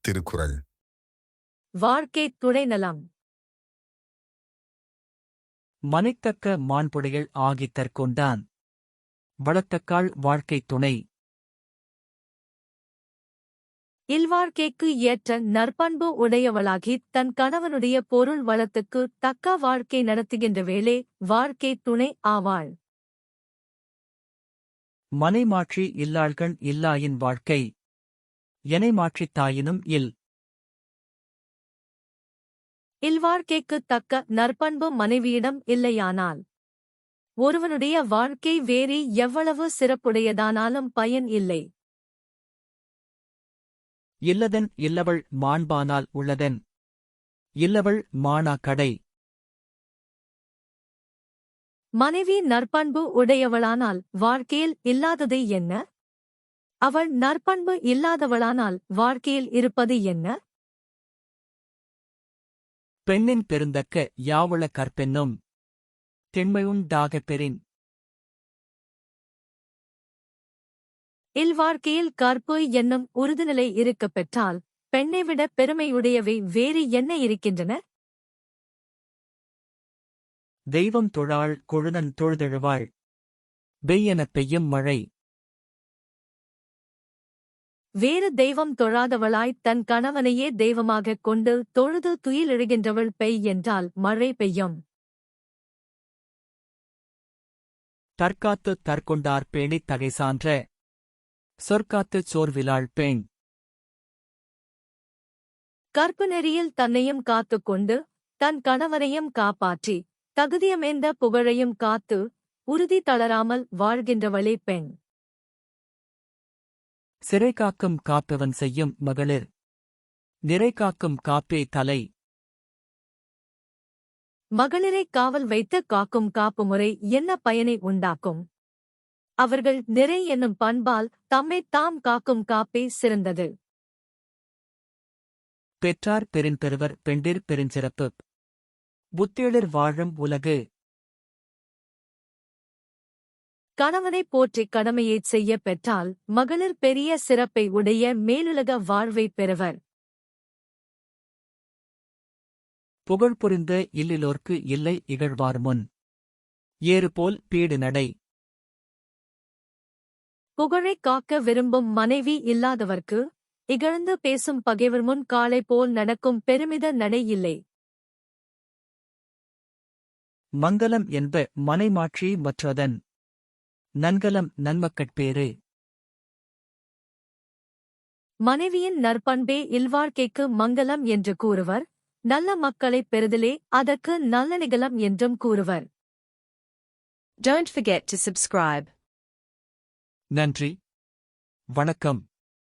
திருக்குறள். வாழ்க்கை துணைநலம். மனைத்தக்க மாண்புடையள் ஆகித் தற்கொண்டான். வளத்தக்காள் வாழ்க்கை துணை. இல்வாழ்க்கைக்கு ஏற்ற நற்பண்பு உடையவளாகித் தன் கணவனுடைய பொருள் வளத்துக்கு தக்க வாழ்க்கை நடத்துகின்ற வேளே வாழ்க்கை துணை ஆவாள். மனைமாட்சி இல்லாள்கள் இல்லாயின் வாழ்க்கை. எனைமாட்சித் தாயினும் இல். இல்வாழ்க்கைக்குத் தக்க நற்பண்பு மனைவியிடம் இல்லையானால் ஒருவனுடைய வாழ்க்கை வேறு எவ்வளவு சிறப்புடையதானாலும் பயன் இல்லை. இல்லதென் இல்லவள் மாண்பானால் உள்ளதென். இல்லவள் மாணா கடை. மனைவி நற்பண்பு உடையவளானால் வாழ்க்கையில் இல்லாதது என்ன? அவள் நற்பண்பு இல்லாதவளானால் வாழ்க்கையில் இருப்பது என்ன? பெண்ணின் பெருந்தக்க யாவுள கற்பென்னும். திண்மையுண்டாகப் பெறின். இல்வாழ்க்கையில் கற்பு என்னும் உறுதிநிலை இருக்கப் பெற்றால் பெண்ணைவிட பெருமையுடையவை வேறு என்ன இருக்கின்றன? தெய்வம் தொழாள் கொழுநன் தொழுதெழுவாள். பெய்யெனப் பெய்யும் மழை. வேறு தெய்வம் தொழாதவளாய்த் தன் கணவனையே தெய்வமாகக் கொண்டு தொழுது துயிலெழுகின்றவள் பெய் என்றால் மழை பெய்யும். தற்காத்துத் தற்கொண்டார் பேணித் தகை சான்ற. சொற்காத்துச் சோர்விலாள் பெண். கற்பு நெறியில் தன்னையும் காத்துக் கொண்டு தன் கணவனையும் காப்பாற்றி தகுதியமேந்த புகழையும் காத்து உறுதி தளராமல் வாழ்கின்றவளே பெண். சிறைகாக்கும் காப்பவன் செய்யும் மகளிர். நிறைகாக்கும் காப்பே தலை. மகளிரைக் காவல் வைத்து காக்கும் காப்பு முறை என்ன பயனை உண்டாக்கும்? அவர்கள் நிறை என்னும் பண்பால் தம்மைத் தாம் காக்கும் காப்பே சிறந்தது. பெற்றார் பெருவர் பெண்டிர் பெருஞ்சிறப்பு. புத்தேளிர் வாழும் உலகு. கணவனைப் போற்றிக் கடமையைச் செய்யப் பெற்றால் மகளிர் பெரிய சிறப்பை உடைய மேலுலக வாழ்வைப் பெறுவர். புகழ் புரிந்த இல்லிலோர்க்கு இல்லை இகழ்வார் முன். ஏறுபோல் பீடு நடை. புகழைக் காக்க விரும்பும் மனைவி இல்லாதவர்க்கு இகழ்ந்து பேசும் பகைவர் முன் காளை போல் நடக்கும் பெருமித நடை இல்லை. மங்கலம் என்ப மனைமாட்சி மற்றதன். நன்கலம் நன்மக்கட்பேறு. மனைவியின் நற்பண்பே இல்வாழ்க்கைக்கு மங்கலம் என்று கூறுவர். நல்ல மக்களைப் பெறுதலே அதற்கு நல்ல நிகழம் என்றும் கூறுவர். Don't forget to subscribe. நன்றி. வணக்கம்.